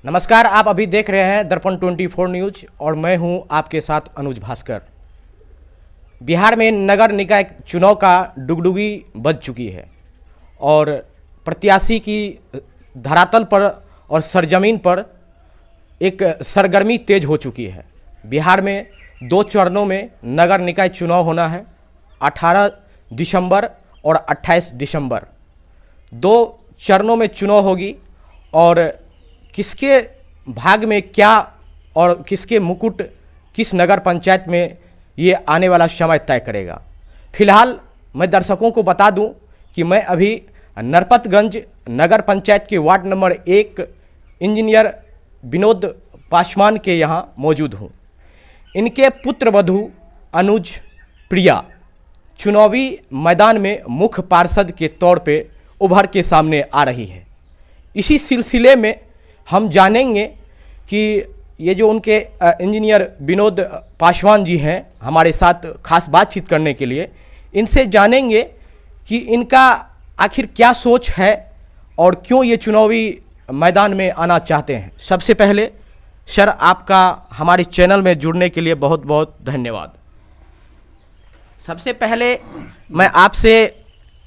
नमस्कार, आप अभी देख रहे हैं दर्पण 24 न्यूज और मैं हूं आपके साथ अनुज भास्कर। बिहार में नगर निकाय चुनाव का डुगडुगी बज चुकी है और प्रत्याशी की धरातल पर और सरजमीन पर एक सरगर्मी तेज हो चुकी है। बिहार में 2 चरणों में नगर निकाय चुनाव होना है, 18 दिसंबर और 28 दिसंबर 2 चरणों में चुनाव होगी और किसके भाग में क्या और किसके मुकुट किस नगर पंचायत में ये आने वाला समय तय करेगा। फिलहाल मैं दर्शकों को बता दूं कि मैं अभी नरपतगंज नगर पंचायत के ward number 1 engineer Vinod Paswan के यहाँ मौजूद हूँ। इनके पुत्र वधू अनुज प्रिया चुनावी मैदान में मुख्य पार्षद के तौर पे उभर के सामने आ रही है। इसी सिलसिले में हम जानेंगे कि ये जो उनके इंजीनियर विनोद पासवान जी हैं हमारे साथ खास बातचीत करने के लिए, इनसे जानेंगे कि इनका आखिर क्या सोच है और क्यों ये चुनावी मैदान में आना चाहते हैं। सबसे पहले सर, आपका हमारे चैनल में जुड़ने के लिए बहुत बहुत धन्यवाद। सबसे पहले मैं आपसे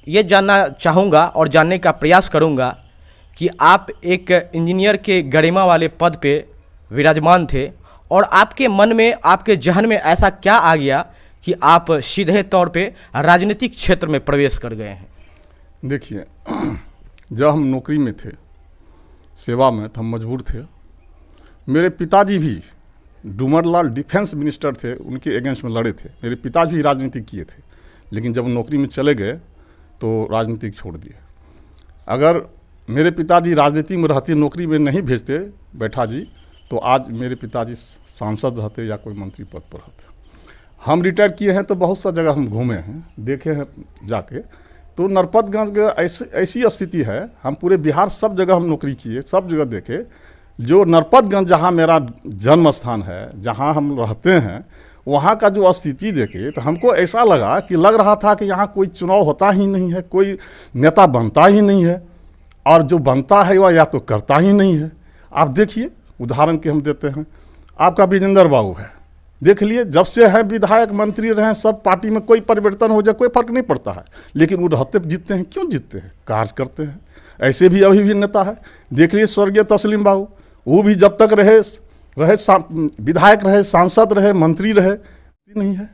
ये जानना चाहूँगा और जानने का प्रयास करूँगा कि आप एक इंजीनियर के गरिमा वाले पद पे विराजमान थे और आपके मन में, आपके जहन में ऐसा क्या आ गया कि आप सीधे तौर पे राजनीतिक क्षेत्र में प्रवेश कर गए हैं। देखिए, जब हम नौकरी में थे, सेवा में, तो हम मजबूर थे। मेरे पिताजी भी डूमरलाल डिफेंस मिनिस्टर थे, उनके अगेंस्ट में लड़े थे। मेरे पिताजी भी राजनीति किए थे, लेकिन जब नौकरी में चले गए तो राजनीतिक छोड़ दिए। अगर मेरे पिताजी राजनीति में रहते, नौकरी में नहीं भेजते बैठा जी, तो आज मेरे पिताजी सांसद रहते या कोई मंत्री पद पर रहते। हम रिटायर किए हैं तो बहुत सा जगह हम घूमे हैं, देखे हैं जाके। तो नरपतगंज ऐसी स्थिति है, हम पूरे बिहार सब जगह हम नौकरी किए, सब जगह देखे। जो नरपतगंज जहाँ मेरा जन्म स्थान है, जहाँ हम रहते हैं, वहाँ का जो स्थिति देखे तो हमको ऐसा लग रहा था कि यहाँ कोई चुनाव होता ही नहीं है, कोई नेता बनता ही नहीं है, और जो बनता है वह या तो करता ही नहीं है। आप देखिए, उदाहरण के हम देते हैं, आपका विजेंद्र बाबू है, देख लिए जब से हैं विधायक मंत्री रहे, सब पार्टी में कोई परिवर्तन हो जाए कोई फर्क नहीं पड़ता है, लेकिन वो रहते जीतते हैं। क्यों जीतते हैं? कार्य करते हैं। ऐसे भी अभी भी नेता है, देख लिए स्वर्गीय तस्लीम बाबू, वो भी जब तक रहे विधायक रहे, सांसद रहे, मंत्री रहे, नहीं है,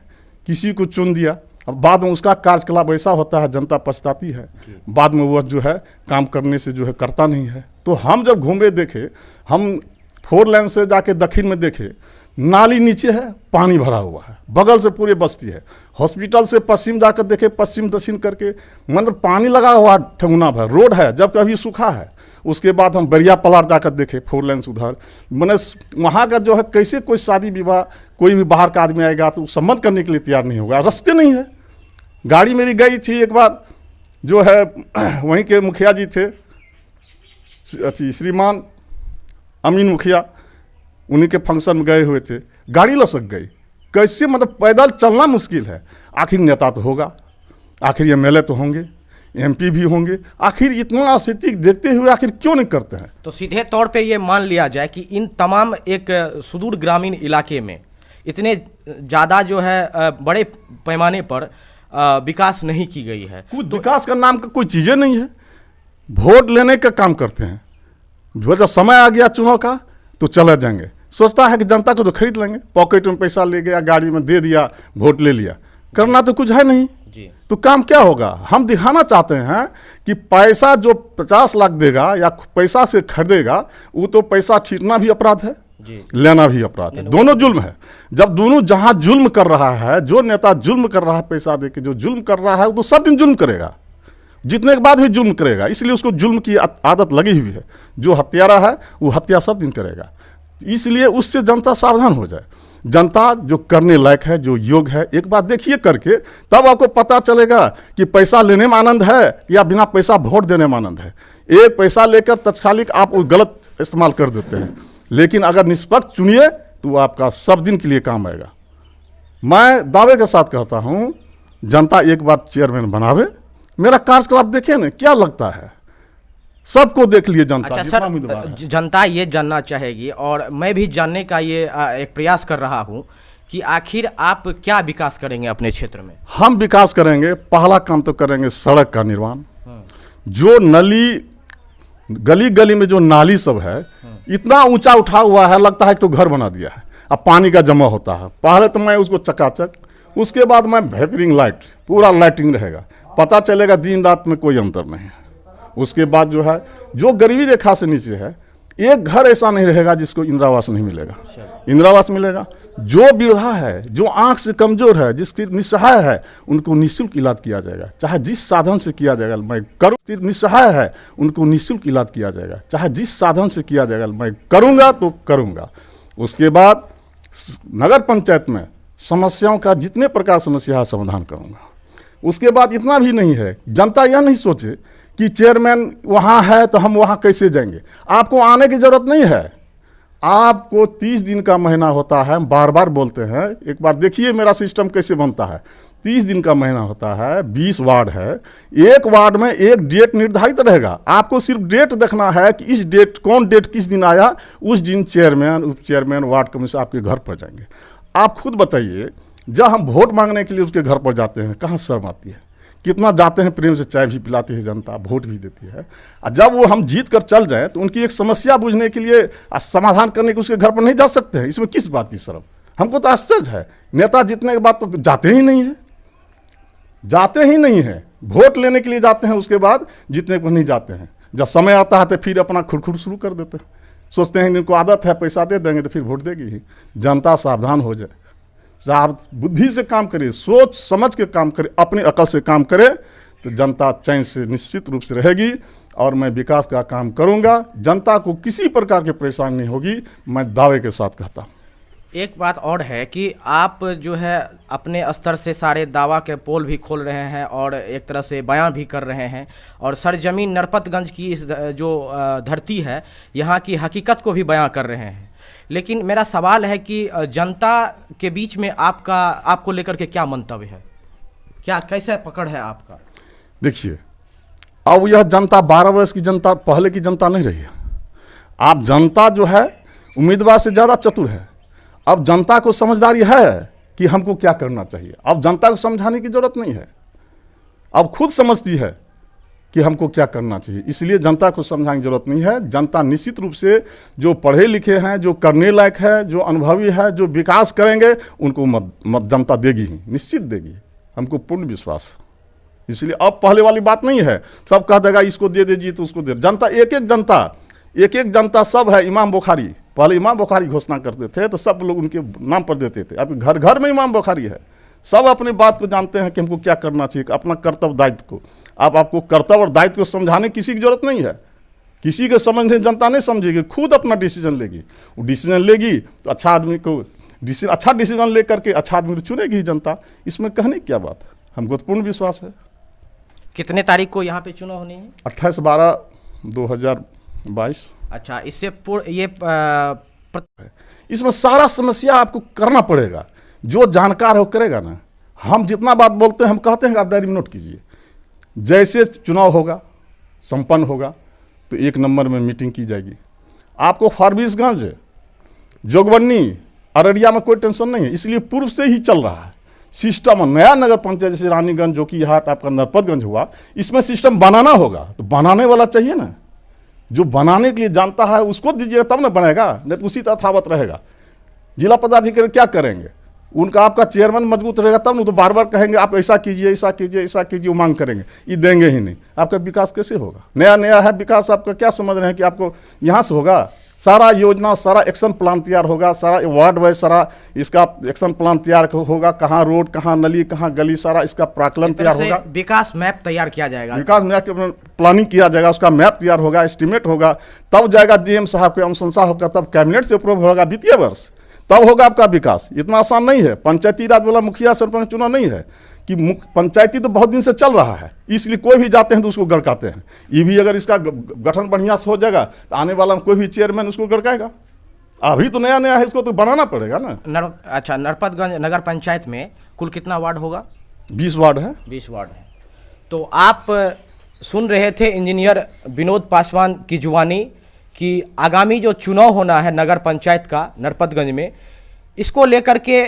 किसी को चुन दिया। अब बाद में उसका कार्यकलाप ऐसा होता है, जनता पछताती है, बाद में वह जो है काम करने से जो है करता नहीं है। तो हम जब घूमे देखे, हम 4 लेन से जाके दक्षिण में देखे, नाली नीचे है, पानी भरा हुआ है, बगल से पूरे बस्ती है। हॉस्पिटल से पश्चिम जाकर देखे, पश्चिम दक्षिण करके, मतलब पानी लगा हुआ ठंगुना भर रोड है, जबकि अभी सूखा है। उसके बाद हम बरिया पलार जाकर देखे, 4 लेन से उधर, मैंने वहाँ का जो है कैसे कोई शादी विवाह, कोई भी बाहर का आदमी आएगा तो सम्मत करने के लिए तैयार नहीं होगा, रास्ते नहीं है। गाड़ी मेरी गई थी एक बार, जो है वहीं के मुखिया जी थे, श्रीमान अमीन मुखिया, उन्हीं के फंक्शन में गए हुए थे, गाड़ी लसक गई। कैसे, मतलब पैदल चलना मुश्किल है। आखिर नेता तो होगा, आखिर एमएलए तो होंगे, एमपी भी होंगे, आखिर इतना स्थिति देखते हुए आखिर क्यों नहीं करते हैं? तो सीधे तौर पे ये मान लिया जाए कि इन तमाम एक सुदूर ग्रामीण इलाके में इतने ज़्यादा जो है बड़े पैमाने पर विकास नहीं की गई है। कुछ विकास का नाम का कोई चीज़ें नहीं है, वोट लेने का काम करते हैं। जब समय आ गया चुनाव का तो चले जाएंगे, सोचता है कि जनता को तो खरीद लेंगे, पॉकेट में पैसा ले गया, गाड़ी में दे दिया, वोट ले लिया, करना तो कुछ है नहीं जी। तो काम क्या होगा? हम दिखाना चाहते हैं कि पैसा जो 50 लाख देगा या पैसा से खरीदेगा, वो तो पैसा छीनना भी अपराध है, लेना भी अपराध है, दोनों जुल्म है। जब दोनों जहां जुल्म कर रहा है, जो नेता जुल्म कर रहा है पैसा देके, जो जुल्म कर रहा है वो तो सब दिन जुल्म करेगा, जीतने के बाद भी जुल्म करेगा, इसलिए उसको जुल्म की आदत लगी हुई है। जो हत्यारा है वो हत्या सब दिन करेगा, इसलिए उससे जनता सावधान हो जाए। जनता जो करने लायक है, जो योग्य है, एक बार देखिए करके, तब आपको पता चलेगा कि पैसा लेने में आनंद है या बिना पैसा वोट देने में आनंद है। एक पैसा लेकर तत्कालिक आप वो गलत इस्तेमाल कर देते हैं, लेकिन अगर निष्पक्ष चुनिए तो आपका सब दिन के लिए काम आएगा। मैं दावे के साथ कहता हूँ, जनता एक बार चेयरमैन बनावे, मेरा कार्यकलाप देखे ना, क्या लगता है, सबको देख लिए जनता। अच्छा जितना सर, उम्मीदवार है। जनता ये जानना चाहेगी और मैं भी जानने का ये एक प्रयास कर रहा हूँ कि आखिर आप क्या विकास करेंगे अपने क्षेत्र में। हम विकास करेंगे, पहला काम तो करेंगे सड़क का निर्माण। जो नली गली गली में जो नाली सब है इतना ऊंचा उठा हुआ है, लगता है तो घर बना दिया है। अब पानी का जमा होता है, पहले तो मैं उसको चकाचक, उसके बाद मैं वेपरिंग लाइट, पूरा लाइटिंग रहेगा, पता चलेगा दिन रात में कोई अंतर नहीं है। उसके बाद जो है, जो गरीबी रेखा से नीचे है, एक घर ऐसा नहीं रहेगा जिसको इंदिरा आवास नहीं मिलेगा। इंदिरा आवास मिलेगा। जो वृद्धा है, जो आंख से कमजोर है, जिसकी निस्सहाय है, उनको निःशुल्क इलाज किया जाएगा, चाहे जिस साधन से किया जाएगा मैं करूँ। निस्सहाय है, उनको निःशुल्क इलाज किया जाएगा, चाहे जिस साधन से किया जाएगा मैं करूँगा तो करूँगा। उसके बाद नगर पंचायत में समस्याओं का जितने प्रकार समस्या है समाधान करूँगा। उसके बाद इतना भी नहीं है, जनता यह नहीं सोचे कि चेयरमैन वहाँ है तो हम वहाँ कैसे जाएंगे। आपको आने की जरूरत नहीं है। आपको 30 दिन का महीना होता है, हम बार बार बोलते हैं, एक बार देखिए मेरा सिस्टम कैसे बनता है। 30 दिन का महीना होता है, 20 वार्ड है, एक वार्ड में एक डेट निर्धारित रहेगा। आपको सिर्फ डेट देखना है कि इस डेट, कौन डेट किस दिन आया, उस दिन चेयरमैन, उप चेयरमैन, वार्ड कमिश्नर आपके घर पर जाएंगे। आप खुद बताइए, जब हम वोट मांगने के लिए उसके घर पर जाते हैं, कहाँ शर्म आती है, कितना जाते हैं, प्रेम से चाय भी पिलाती है जनता, वोट भी देती है। और जब वो हम जीत कर चल जाए तो उनकी एक समस्या बूझने के लिए, समाधान करने के उसके घर पर नहीं जा सकते हैं। इसमें किस बात की शर्म? हमको तो आश्चर्य है, नेता जीतने के बाद तो जाते ही नहीं है, जाते ही नहीं है। वोट लेने के लिए जाते हैं, उसके बाद जीतने को नहीं जाते हैं। जब समय आता है तो फिर अपना खुरखुर शुरू कर देते हैं, सोचते हैं इनको आदत है, पैसा दे देंगे तो फिर वोट देगी ही। जनता सावधान हो जाए, साहब बुद्धि से काम करे, सोच समझ के काम करे, अपने अकल से काम करे, तो जनता चैन से निश्चित रूप से रहेगी। और मैं विकास का काम करूंगा, जनता को किसी प्रकार की परेशानी नहीं होगी, मैं दावे के साथ कहता हूँ। एक बात और है कि आप जो है अपने स्तर से सारे दावा के पोल भी खोल रहे हैं और एक तरह से बयां भी कर रहे हैं, और सरजमीन नरपतगंज की इस जो धरती है, यहाँ की हकीकत को भी बयां कर रहे हैं। लेकिन मेरा सवाल है कि जनता के बीच में आपको लेकर के क्या मंतव्य है, क्या कैसे पकड़ है आपका? देखिए, अब यह जनता 12 वर्ष की जनता पहले की जनता नहीं रही है। आप जनता जो है उम्मीदवार से ज़्यादा चतुर है। अब जनता को समझदारी है कि हमको क्या करना चाहिए। अब जनता को समझाने की जरूरत नहीं है, अब खुद समझती है कि हमको क्या करना चाहिए, इसलिए जनता को समझाने की जरूरत नहीं है। जनता निश्चित रूप से जो पढ़े लिखे हैं, जो करने लायक है, जो अनुभवी है, जो विकास करेंगे, उनको मत जनता देगी ही, निश्चित देगी, हमको पूर्ण विश्वास है। इसलिए अब पहले वाली बात नहीं है, सब कह देगा इसको दे दीजिए तो उसको दे। जनता एक एक जनता सब है। इमाम बुखारी, पहले इमाम बुखारी घोषणा करते थे तो सब लोग उनके नाम पर देते थे। अब घर घर में इमाम बुखारी है, सब अपने बात को जानते हैं कि हमको क्या करना चाहिए, अपना कर्तव्य दायित्व को। आपको कर्तव्य और दायित्व को समझाने किसी की जरूरत नहीं है, किसी के समझने जनता नहीं समझेगी, खुद अपना डिसीजन लेगी। वो डिसीजन लेगी तो अच्छा आदमी को अच्छा डिसीजन ले करके अच्छा आदमी तो चुनेगी ही जनता। इसमें कहने की क्या बात है, हमको तो पूर्ण विश्वास है। कितने तारीख को यहाँ पे चुनाव होनी है? 28/12/2022। अच्छा, इससे इसमें सारा समस्या आपको करना पड़ेगा, जो जानकार हो करेगा ना। हम जितना बात बोलते हैं, हम कहते हैं कि आप डायरी में नोट कीजिए। जैसे चुनाव होगा, संपन्न होगा, तो 1 नंबर में मीटिंग की जाएगी। आपको फारबिसगंज, जोगबन्नी, अररिया में कोई टेंशन नहीं है, इसलिए पूर्व से ही चल रहा है सिस्टम। नया नगर पंचायत जैसे रानीगंज, जोकीहाट, आपका नरपतगंज हुआ, इसमें सिस्टम बनाना होगा, तो बनाने वाला चाहिए ना। जो बनाने के लिए जानता है उसको दीजिएगा तब ना बनेगा, नहीं तो उसी तथावत रहेगा। जिला पदाधिकारी क्या करेंगे, उनका आपका चेयरमैन मजबूत रहेगा तब ना, तो बार बार कहेंगे आप ऐसा कीजिए, ऐसा कीजिए, ऐसा कीजिए, वो मांग करेंगे, ये देंगे ही नहीं। आपका विकास कैसे होगा? नया नया है विकास, आपका क्या समझ रहे हैं कि आपको यहाँ से होगा? सारा योजना, सारा एक्शन प्लान तैयार होगा, सारा वार्ड वाइज सारा इसका एक्शन प्लान तैयार होगा, कहाँ रोड, कहाँ नली, कहाँ गली, सारा इसका प्राकलन तैयार होगा। विकास मैप तैयार किया जाएगा, विकास मैप प्लानिंग किया जाएगा, उसका मैप तैयार होगा, एस्टिमेट होगा, तब जाएगा डीएम साहब के अनुशंसा होगा, तब कैबिनेट से अप्रूव होगा वित्तीय वर्ष, तब होगा आपका विकास। इतना आसान नहीं है। पंचायती राज वाला मुखिया सरपंच चुनाव नहीं है कि पंचायती तो बहुत दिन से चल रहा है, इसलिए कोई भी जाते हैं तो उसको गड़काते हैं। ये भी अगर इसका गठन बढ़िया से हो जाएगा तो आने वाला कोई भी चेयरमैन उसको गड़काएगा। अभी तो नया नया है, इसको तो बनाना पड़ेगा ना। अच्छा, नरपतगंज नगर पंचायत में कुल कितना वार्ड होगा? 20 वार्ड है। 20 वार्ड है। तो आप सुन रहे थे इंजीनियर विनोद पासवान की जुबानी कि आगामी जो चुनाव होना है नगर पंचायत का नरपतगंज में, इसको लेकर के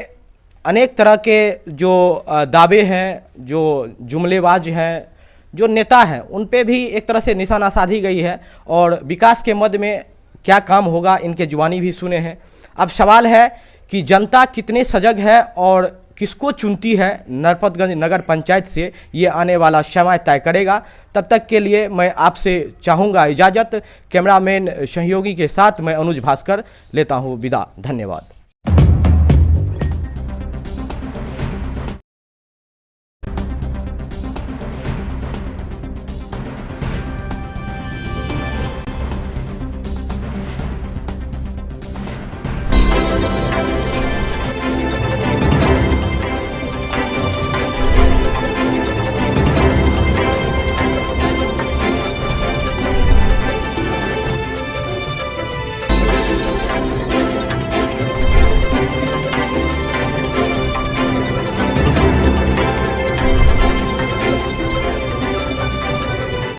अनेक तरह के जो दावे हैं, जो जुमलेबाज हैं, जो नेता हैं, उन पे भी एक तरह से निशाना साधी गई है। और विकास के मद में क्या काम होगा, इनके जुबानी भी सुने हैं। अब सवाल है कि जनता कितने सजग है और किसको चुनती है नरपतगंज नगर पंचायत से, ये आने वाला समय तय करेगा। तब तक के लिए मैं आपसे चाहूँगा इजाज़त। कैमरामैन सहयोगी के साथ मैं अनुज भास्कर लेता हूँ विदा। धन्यवाद।